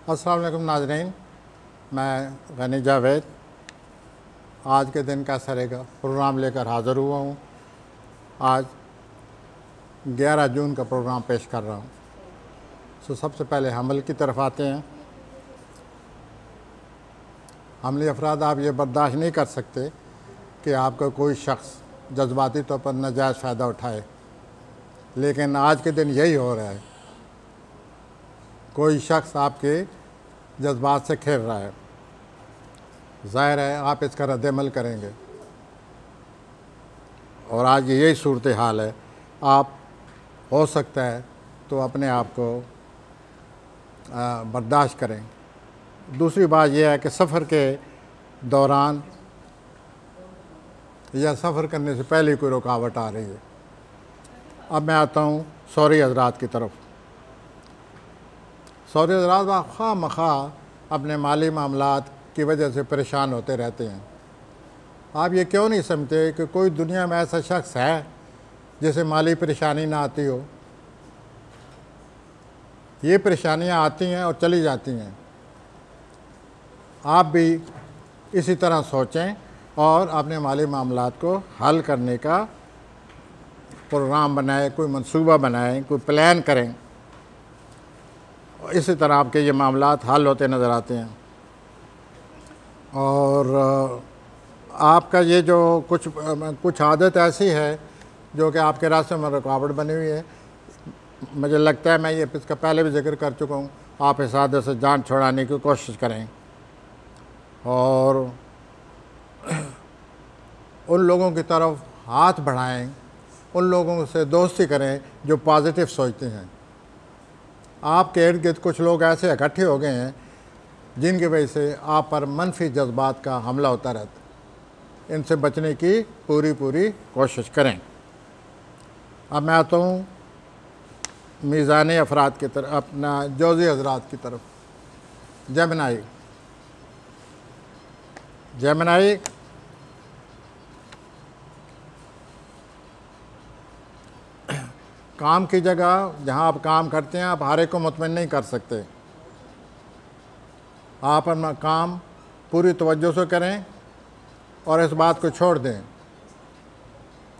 अस्सलाम वालेकुम नाज़रीन, मैं गनी जावेद आज के दिन कैसा रहेगा प्रोग्राम लेकर हाज़िर हुआ हूँ। आज 11 जून का प्रोग्राम पेश कर रहा हूँ। सबसे पहले हमल की तरफ आते हैं। हमली अफराद आप ये बर्दाश्त नहीं कर सकते कि आपका कोई शख्स जज्बाती तौर पर नाजायज़ फ़ायदा उठाए, लेकिन आज के दिन यही हो रहा है। कोई शख्स आपके जज्बात से खेल रहा है, ज़ाहिर है आप इसका रद्द-ए-अमल करेंगे और आज यही सूरत हाल है। आप हो सकता है तो अपने आप को बर्दाश्त करें। दूसरी बात यह है कि सफ़र के दौरान या सफ़र करने से पहले कोई रुकावट आ रही है। अब मैं आता हूँ सौरी हज़रात की तरफ। सौरी हज़रात खामखा अपने माली मामलात की वजह से परेशान होते रहते हैं। आप ये क्यों नहीं समझते कि कोई दुनिया में ऐसा शख्स है जिसे माली परेशानी ना आती हो? ये परेशानियाँ आती हैं और चली जाती हैं। आप भी इसी तरह सोचें और अपने माली मामलात को हल करने का प्रोग्राम बनाएं, कोई मंसूबा बनाएं, कोई प्लान करें। इसी तरह आपके ये मामलात हल होते नज़र आते हैं। और आपका ये जो कुछ आदत ऐसी है जो कि आपके रास्ते में रुकावट बनी हुई है। मुझे लगता है मैं ये इसका पहले भी जिक्र कर चुका हूँ। आप इस आदत से जान छुड़ाने की कोशिश करें और उन लोगों की तरफ हाथ बढ़ाएं, उन लोगों से दोस्ती करें जो पॉजिटिव सोचते हैं। आपके इर्द गिर्द कुछ लोग ऐसे इकट्ठे हो गए हैं जिनकी वजह से आप पर मनफी जज्बात का हमला होता रहता है। इनसे बचने की पूरी कोशिश करें। अब मैं आता हूँ मीज़ानी अफराद की तरफ, अपना जोज़ी हज़रात की तरफ। जेमिनी काम की जगह जहाँ आप काम करते हैं, आप हर एक को मुतमईन नहीं कर सकते। आप अपना काम पूरी तवज्जो से करें और इस बात को छोड़ दें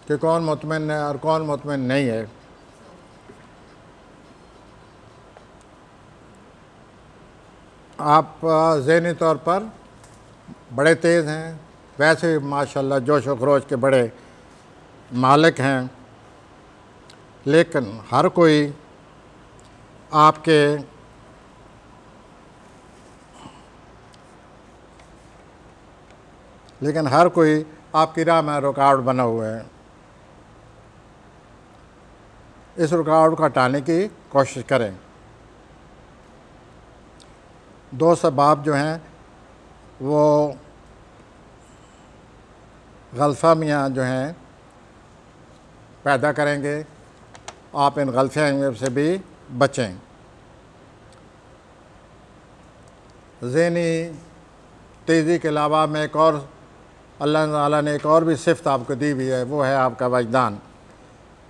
कि कौन मुतमईन है और कौन मुतमईन नहीं है। आप ज़हनी तौर पर बड़े तेज़ हैं, वैसे माशाल्लाह जोश व खरोश के बड़े मालिक हैं, लेकिन हर कोई आपकी राह में रुकावट बना हुआ है। इस रुकावट को हटाने की कोशिश करें। दो सबब जो हैं वो गलतफहमियाँ जो हैं पैदा करेंगे। आप इन गलतफहमियों से भी बचें। ज़हनी तेज़ी के अलावा में एक और अल्लाह ताला ने एक और भी सिफ़त आपको दी हुई है, वो है आपका वजदान।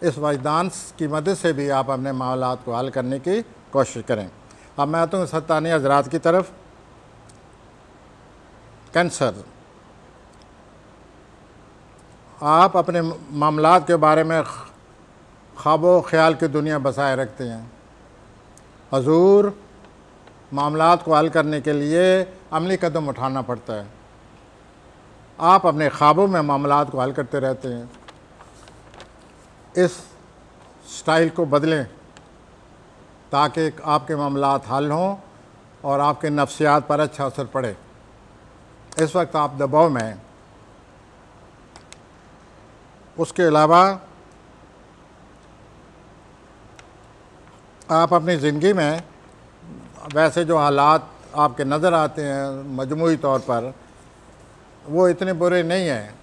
इस वजदान की मदद से भी आप अपने मामलात को हल करने की कोशिश करें। अब मैं आता हूँ सत्तानी हज़रात की तरफ। कैंसर, आप अपने मामलात के बारे में ख्वाबो ख्याल की दुनिया बसाए रखते हैं। हजूर, मामलात को हल करने के लिए अमली कदम उठाना पड़ता है। आप अपने ख्वाबों में मामलात को हल करते रहते हैं। इस स्टाइल को बदलें ताकि आपके मामलात हल हों और आपके नफ्सियात पर अच्छा असर पड़े। इस वक्त आप दबाव में हैं। उसके अलावा आप अपनी ज़िंदगी में वैसे जो हालात आपके नज़र आते हैं मजमूई तौर पर, वो इतने बुरे नहीं हैं।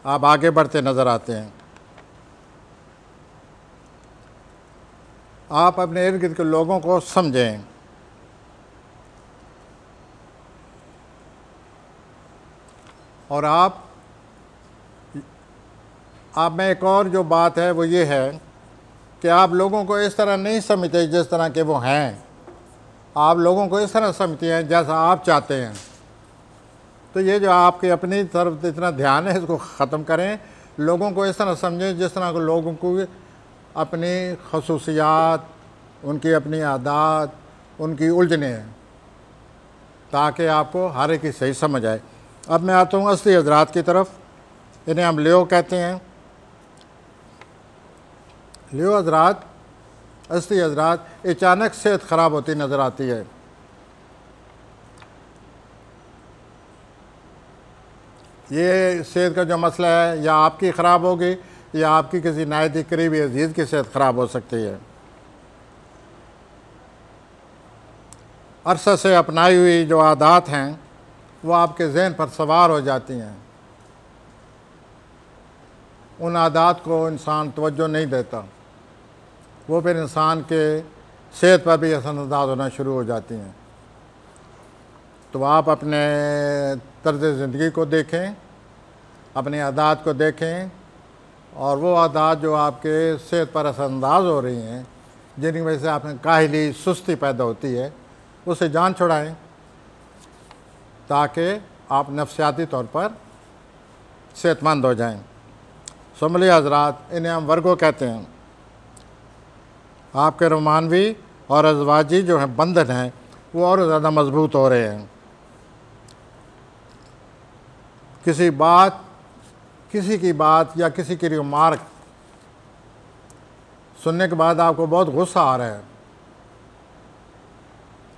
आप आगे बढ़ते नज़र आते हैं। आप अपने इर्द गिर्द के लोगों को समझें। और आप में एक और जो बात है वो ये है कि आप लोगों को इस तरह नहीं समझते जिस तरह के वो हैं। आप लोगों को इस तरह समझते हैं जैसा आप चाहते हैं। तो ये जो आपकी अपनी तरफ इतना ध्यान है, इसको ख़त्म करें। लोगों को इस तरह समझें जिस तरह को लोगों को अपनी खसूसियात, उनकी अपनी आदत, उनकी उलझने हैं, ताकि आपको हर एक की सही समझ आए। अब मैं आता हूँ असली हजरात की तरफ। इन्हें हम लियो कहते हैं। लियो हजरात, असली हजरात, अचानक सेहत ख़राब होती नज़र आती है। ये सेहत का जो मसला है, या आपकी ख़राब होगी या आपकी किसी नायती करीबी अजीज़ की सेहत ख़राब हो सकती है। अरसा से अपनाई हुई जो आदत हैं वो आपके जहन पर सवार हो जाती हैं। उन आदत को इंसान तवज्जो नहीं देता, वो फिर इंसान के सेहत पर भी असरअंदाज होना शुरू हो जाती हैं। तो आप अपने तर्ज ज़िंदगी को देखें, अपनी आदत को देखें, और वो आदत जो आपके सेहत पर असरअंदाज हो रही हैं, जिनकी वजह से आप में काहली, सुस्ती पैदा होती है, उसे जान छुड़ाएं, ताकि आप नफ्सियाती तौर पर सेहतमंद हो जाएं। सुमली हजरात, इन्हें हम वर्गो कहते हैं। आपके रोमानवी और अजवाजी जो हैं बंधन हैं, वो और ज़्यादा मजबूत हो रहे हैं। किसी की बात या किसी की रिमार्क सुनने के बाद आपको बहुत गुस्सा आ रहा है,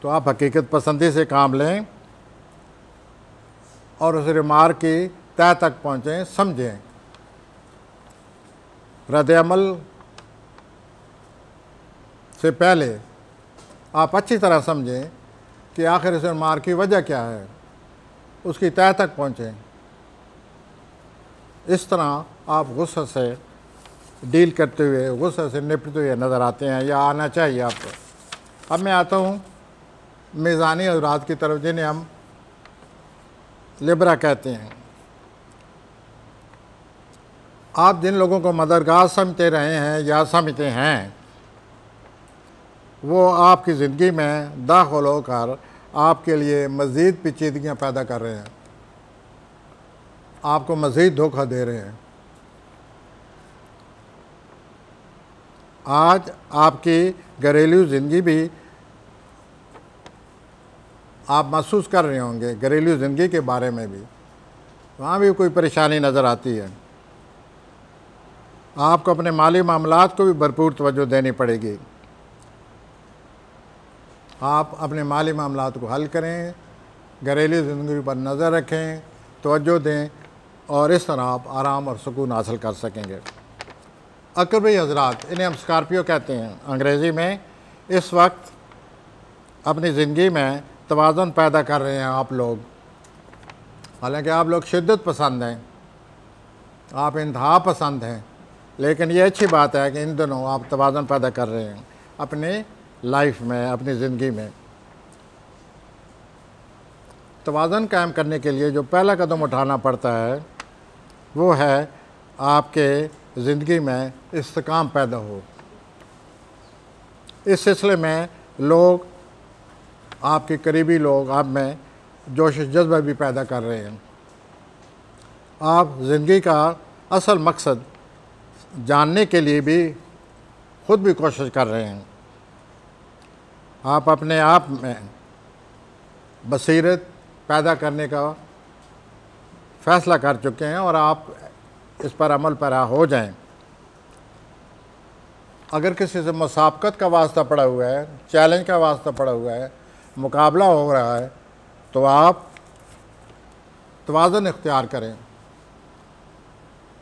तो आप हकीकत पसंदी से काम लें और उस रिमार्क की तह तक पहुँचें, समझें। रद्द-ए-अमल से पहले आप अच्छी तरह समझें कि आखिर इस रिमार्क की वजह क्या है, उसकी तह तक पहुँचें। इस तरह आप गुस्से से डील करते हुए, गुस्से से निपटते हुए नज़र आते हैं, या आना चाहिए आपको। अब मैं आता हूँ मेज़ानी हज़रात की तरफ, जिन्हें हम लिब्रा कहते हैं। आप जिन लोगों को मददगार समझते रहे हैं या समझते हैं, वो आपकी ज़िंदगी में दाखिल होकर आपके लिए मज़ीद पेचीदगियाँ पैदा कर रहे हैं, आपको मज़ीद धोखा दे रहे हैं। आज आपकी घरेलू ज़िंदगी भी आप महसूस कर रहे होंगे, घरेलू ज़िंदगी के बारे में भी वहाँ भी कोई परेशानी नज़र आती है। आपको अपने माली मामलात को भी भरपूर तवज्जो देनी पड़ेगी। आप अपने माली मामलात को हल करें, घरेलू ज़िंदगी पर नज़र रखें, तवज्जो दें, और इस तरह आप आराम और सुकून हासिल कर सकेंगे। अकबरी हजरात, इन्हें हम स्कॉर्पियो कहते हैं अंग्रेज़ी में। इस वक्त अपनी ज़िंदगी में तवाज़ुन पैदा कर रहे हैं आप लोग। हालांकि आप लोग शिद्दत पसंद हैं, आप इंतहा पसंद हैं, लेकिन ये अच्छी बात है कि इन दिनों आप तवाज़ुन पैदा कर रहे हैं अपने लाइफ में, अपनी ज़िंदगी में। तवाज़ुन कायम करने के लिए जो पहला कदम उठाना पड़ता है, वो है आपके ज़िंदगी में इस्तेकाम पैदा हो। इस सिलसिले में लोग, आपके करीबी लोग आप में जोश जज्बा भी पैदा कर रहे हैं। आप ज़िंदगी का असल मकसद जानने के लिए भी ख़ुद भी कोशिश कर रहे हैं। आप अपने आप में बसीरत पैदा करने का फ़ैसला कर चुके हैं, और आप इस पर अमल पैरा हो जाएं। अगर किसी से मुसाबकत का वास्ता पड़ा हुआ है, चैलेंज का वास्ता पड़ा हुआ है, मुकाबला हो रहा है, तो आप तवाज़ुन इख्तियार करें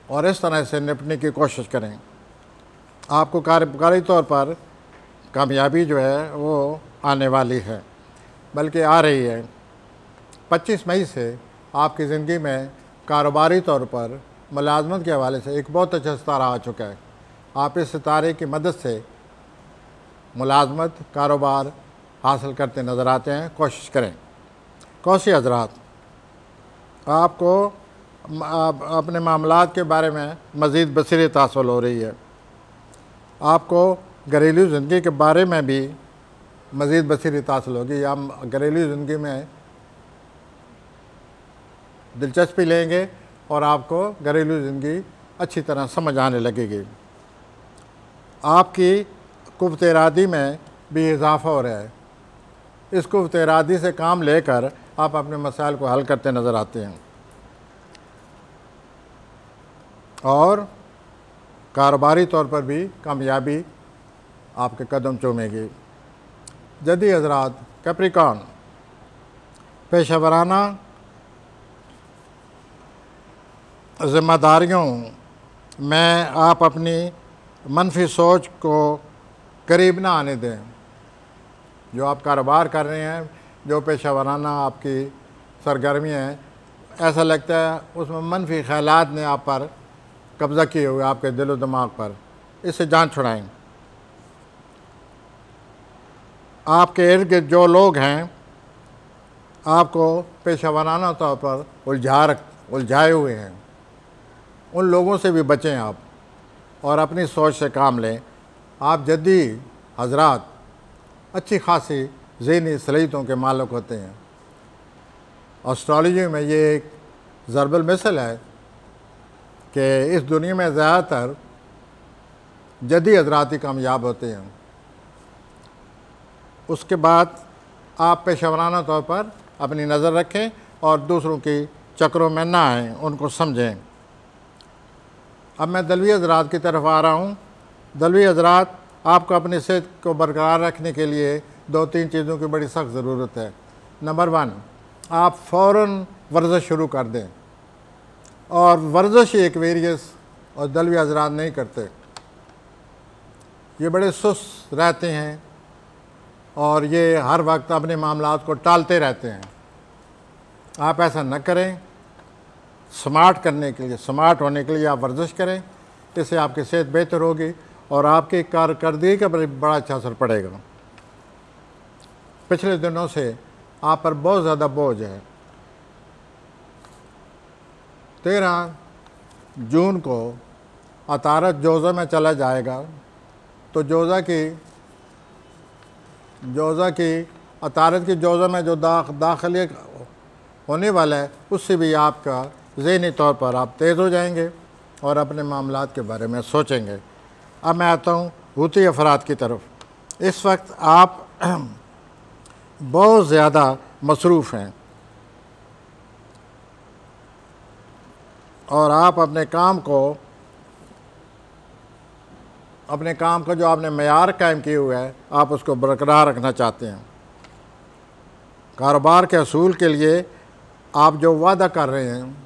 और इस तरह से निपटने की कोशिश करें। आपको कार्यकारी तौर पर कामयाबी जो है वो आने वाली है, बल्कि आ रही है। 25 मई से आपकी ज़िंदगी में कारोबारी तौर पर मुलाजमत के हवाले से एक बहुत अच्छा सितारा आ चुका है। आप इस सितारे की मदद से मुलाजमत, कारोबार हासिल करते नज़र आते हैं। कोशिश करें। कौसी हजरात, आपको अपने मामलात के बारे में मज़ीद बसीरत हासिल हो रही है। आपको घरेलू ज़िंदगी के बारे में भी मज़ीद बसीरत हासिल होगी, या घरेलू ज़िंदगी में दिलचस्पी लेंगे और आपको घरेलू ज़िंदगी अच्छी तरह समझ आने लगेगी। आपकी कुव्वत इरादी में भी इजाफ़ा हो रहा है। इस कुव्वत इरादी से काम लेकर आप अपने मसाइल को हल करते नज़र आते हैं और कारोबारी तौर पर भी कामयाबी आपके कदम चूमेगी। जदी हज़रात कैप्रिकॉर्न, पेशेवराना ज़िम्मेदारियों में आप अपनी मनफी सोच को करीब ना आने दें। जो आप कारोबार कर रहे हैं, जो पेशेवराना आपकी सरगर्मियाँ हैं, ऐसा लगता है उसमें मनफी ख़यालात ने आप पर कब्ज़ा किए हुए, आपके दिलो दिमाग पर। इससे जान छुड़ाएं। आपके इर्द गिर्द जो लोग हैं आपको पेशेवराना तौर पर उलझाए हुए हैं, उन लोगों से भी बचें आप और अपनी सोच से काम लें। आप जद्दी हजरात अच्छी खासी ज़हनी सलीतों के मालिक होते हैं। एस्ट्रोलॉजी में ये एक ज़रबुल मिसल है कि इस दुनिया में ज़्यादातर जद्दी हजरात ही कामयाब होते हैं। उसके बाद आप पेशेवराना तौर पर अपनी नज़र रखें और दूसरों की चक्रों में ना आएँ, उनको समझें। अब मैं दलवी हजरात की तरफ आ रहा हूँ। दलवी हजरात, आपको अपनी सेहत को बरकरार रखने के लिए 2-3 चीज़ों की बड़ी सख्त ज़रूरत है। नंबर 1, आप फ़ौरन वर्जिश शुरू कर दें। और वर्जिश एक वेरियस और दलवी हजरात नहीं करते, ये बड़े सुस्त रहते हैं और ये हर वक्त अपने मामलात को टालते रहते हैं। आप ऐसा न करें। स्मार्ट होने के लिए आप वर्जिश करें। इससे आपकी सेहत बेहतर होगी और आपकी कारकर्दगी का बड़ा अच्छा असर पड़ेगा। पिछले दिनों से आप पर बहुत ज़्यादा बोझ है। 13 जून को अतारत जोज़ा में चला जाएगा, तो जोज़ा की अतारत की जोज़ा में जो दाखिले होने वाला है, उससे भी आपका ज़हनी तौर पर आप तेज़ हो जाएंगे और अपने मामलात के बारे में सोचेंगे। अब मैं आता हूँ हूती अफराद की तरफ। इस वक्त आप बहुत ज़्यादा मसरूफ़ हैं और आप अपने काम का जो आपने मेयार कायम किए हुए है, आप उसको बरकरार रखना चाहते हैं। कारोबार के असूल के लिए आप जो वादा कर रहे हैं,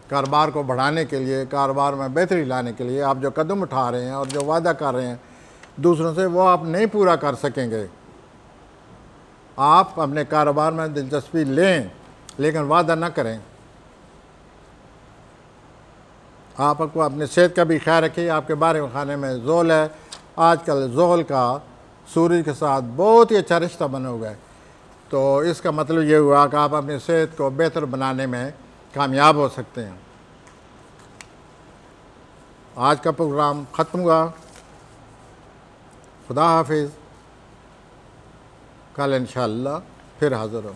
कारोबार को बढ़ाने के लिए, कारोबार में बेहतरी लाने के लिए आप जो कदम उठा रहे हैं और जो वादा कर रहे हैं दूसरों से, वो आप नहीं पूरा कर सकेंगे। आप अपने कारोबार में दिलचस्पी लें लेकिन वादा ना करें। आपको अपनी सेहत का भी ख्याल रखिए। आपके बारे खाने में ज़ोल है। आजकल ज़ोल का सूरज के साथ बहुत ही अच्छा रिश्ता बना हुआ है, तो इसका मतलब ये हुआ कि आप अपनी सेहत को बेहतर बनाने में कामयाब हो सकते हैं। आज का प्रोग्राम ख़त्म हुआ। खुदा हाफिज़। कल इंशाअल्लाह फिर हाज़िर हूँ।